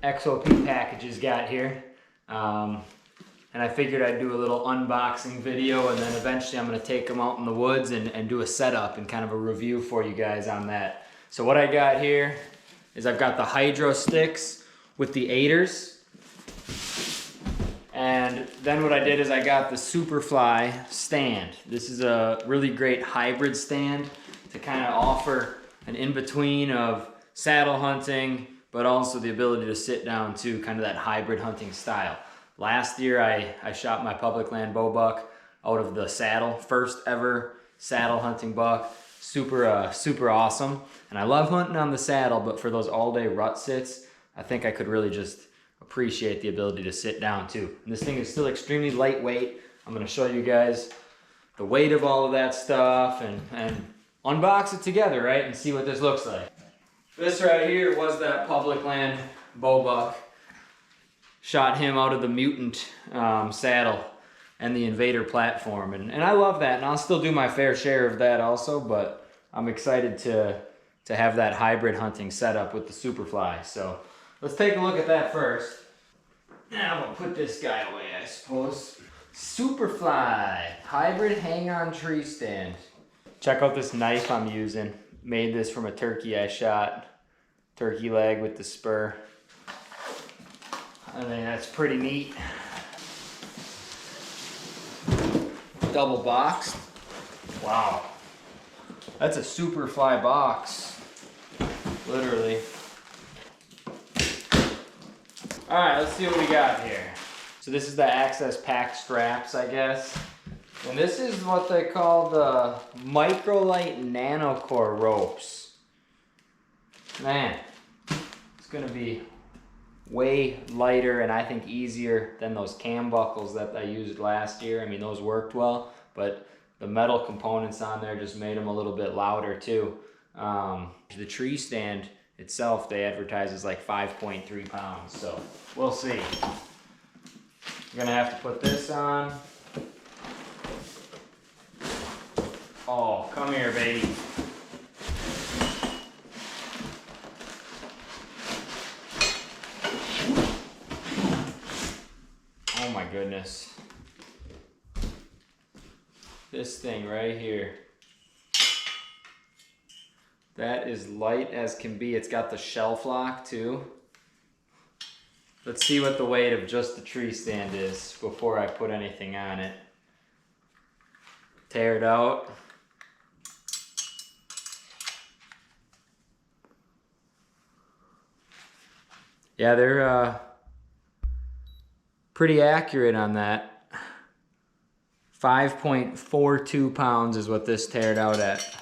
XOP packages got here. And I figured I'd do a little unboxing video, and then eventually I'm gonna take them out in the woods and do a setup and kind of a review for you guys on that. So what I got here is I've got the Hydro sticks with the 8ers. And then what I did is I got the Superfly stand. This is a really great hybrid stand to kind of offer an in-between of saddle hunting, but also the ability to sit down too, kind of that hybrid hunting style. Last year I shot my public land bow buck out of the saddle, first ever saddle hunting buck. Super awesome. And I love hunting on the saddle, but for those all-day rut sits, I think I could really just appreciate the ability to sit down too. And this thing is still extremely lightweight. I'm gonna show you guys the weight of all of that stuff and unbox it together, right? And see what this looks like. This right here was that public land bow buck. Shot him out of the Mutant saddle and the Invader platform. And I love that, and I'll still do my fair share of that also, but I'm excited to have that hybrid hunting setup with the Superfly. So let's take a look at that first. Now we'll put this guy away, I suppose. Superfly, hybrid hang-on tree stand. Check out this knife I'm using. Made this from a turkey I shot. Turkey leg with the spur. I think that's pretty neat. Double boxed. Wow. That's a Superfly box. Literally. All right, let's see what we got here. So this is the Access Pack straps, I guess. And this is what they call the Microlite Nanocore ropes. Man, it's gonna be way lighter and I think easier than those cam buckles that I used last year. I mean, those worked well, but the metal components on there just made them a little bit louder too. The tree stand itself, they advertise as like 5.3 pounds, so we'll see. I'm gonna have to put this on. Oh, come here, baby. Oh my goodness. This thing right here. That is light as can be. It's got the shelf lock too. Let's see what the weight of just the tree stand is before I put anything on it. Tear it out. Yeah, they're pretty accurate on that. 5.42 pounds is what this teared out at.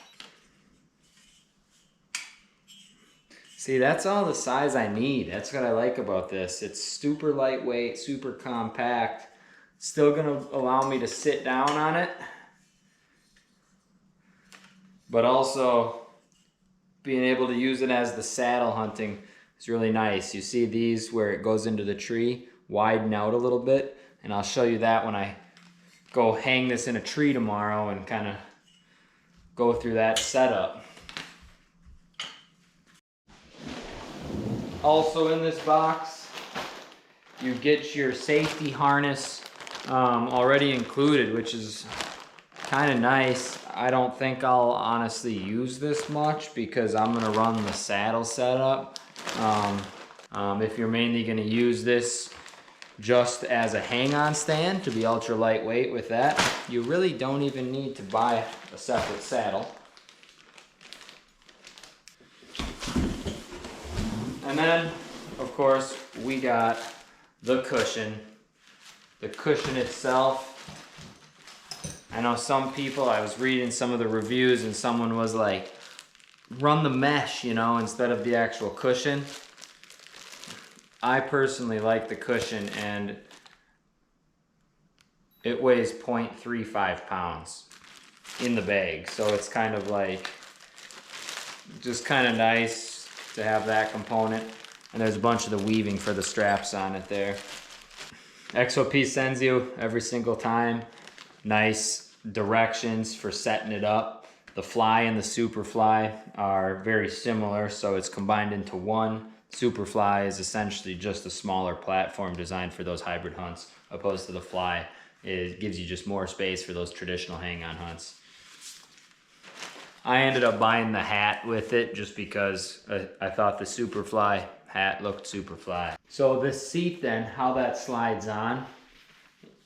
See, that's all the size I need. That's what I like about this. It's super lightweight, super compact. Still gonna allow me to sit down on it, but also being able to use it as the saddle hunting is really nice. You see these where it goes into the tree, widen out a little bit, and I'll show you that when I go hang this in a tree tomorrow and kind of go through that setup. Also in this box, you get your safety harness already included, which is kind of nice. I don't think I'll honestly use this much because I'm gonna run the saddle setup. If you're mainly gonna use this just as a hang-on stand to be ultra lightweight with that, you really don't even need to buy a separate saddle. And then, of course, we got the cushion. The cushion itself, I know some people, I was reading some of the reviews and someone was like, run the mesh, you know, instead of the actual cushion. I personally like the cushion, and it weighs 0.35 pounds in the bag. So it's kind of like, just kind of nice to have that component. And there's a bunch of the weaving for the straps on it there. XOP sends you every single time nice directions for setting it up. The Fly and the Superfly are very similar, so it's combined into one. Superfly is essentially just a smaller platform designed for those hybrid hunts, opposed to the Fly. It gives you just more space for those traditional hang-on hunts. I ended up buying the hat with it just because I thought the Superfly hat looked Superfly. So this seat then, how that slides on,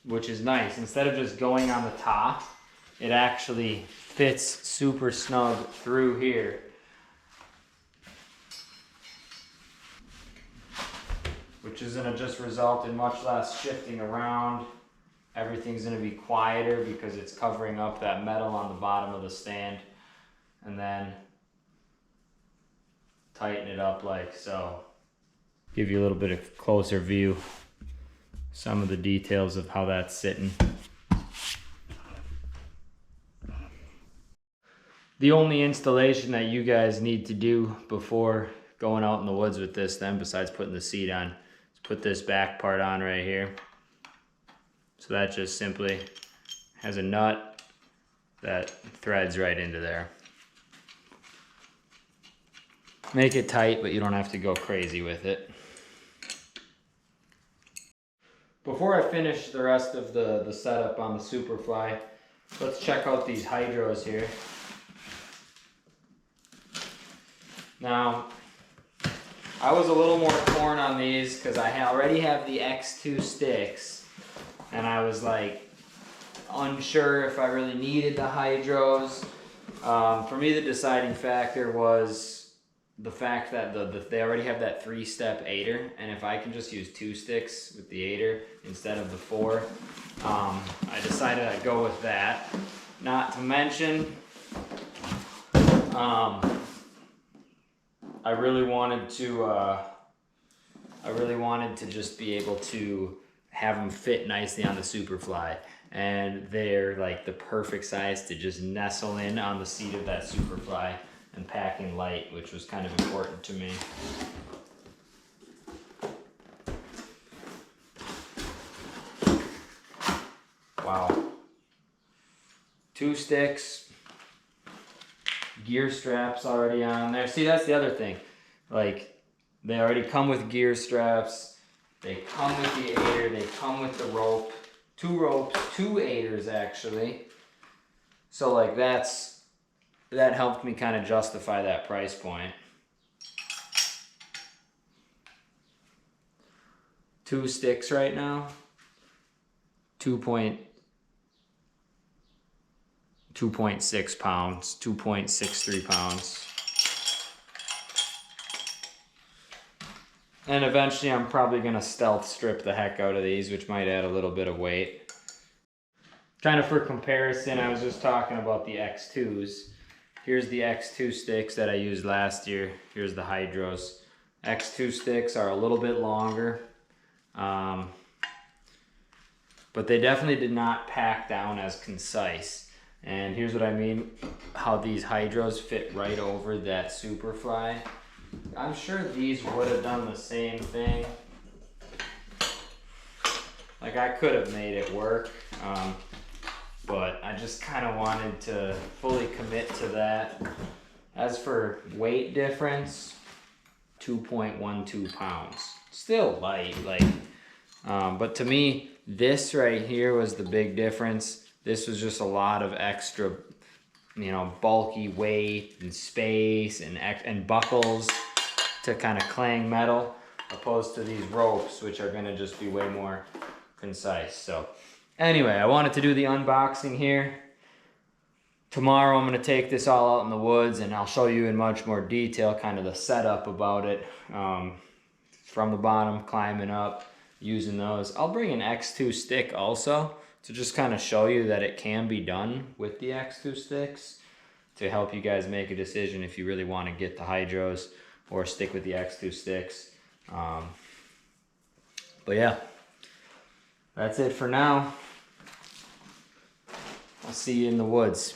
which is nice. Instead of just going on the top, it actually fits super snug through here. Which is gonna just result in much less shifting around. Everything's gonna be quieter because it's covering up that metal on the bottom of the stand. And then tighten it up like so. Give you a little bit of closer view. Some of the details of how that's sitting. The only installation that you guys need to do before going out in the woods with this then, besides putting the seat on, is put this back part on right here. So that just simply has a nut that threads right into there. Make it tight, but you don't have to go crazy with it. Before I finish the rest of the setup on the Superfly, let's check out these hydros here. Now, I was a little more torn on these because I already have the X2 sticks, and I was like unsure if I really needed the hydros. For me, the deciding factor was the fact that they already have that 3-step aider, and if I can just use 2 sticks with the aider instead of the 4, I decided I'd go with that. Not to mention, I really wanted to just be able to have them fit nicely on the Superfly, and they're like the perfect size to just nestle in on the seat of that Superfly and packing light, which was kind of important to me. Wow. 2 sticks, gear straps already on there. See, that's the other thing. Like, they already come with gear straps. They come with the aider. They come with the rope. 2 ropes, 2 aiders actually. So like that helped me kind of justify that price point. 2 sticks right now. 2.6 pounds, 2.63 pounds. And eventually I'm probably gonna stealth strip the heck out of these, which might add a little bit of weight. Kind of for comparison, I was just talking about the X2s. Here's the X2 sticks that I used last year. Here's the hydros. X2 sticks are a little bit longer, but they definitely did not pack down as concise. And here's what I mean, how these hydros fit right over that Superfly. I'm sure these would have done the same thing. Like, I could have made it work, but I just kind of wanted to fully commit to that. As for weight difference, 2.12 pounds. Still light, like, but to me, this right here was the big difference. This was just a lot of extra, you know, bulky weight and space and buckles to kind of clang metal, opposed to these ropes, which are gonna just be way more concise. So anyway, I wanted to do the unboxing here. Tomorrow I'm gonna take this all out in the woods and I'll show you in much more detail kind of the setup about it. From the bottom, climbing up, using those. I'll bring an X2 stick also to just kind of show you that it can be done with the X2 sticks, to help you guys make a decision if you really want to get the hydros or stick with the X2 sticks. But yeah, that's it for now. I'll see you in the woods.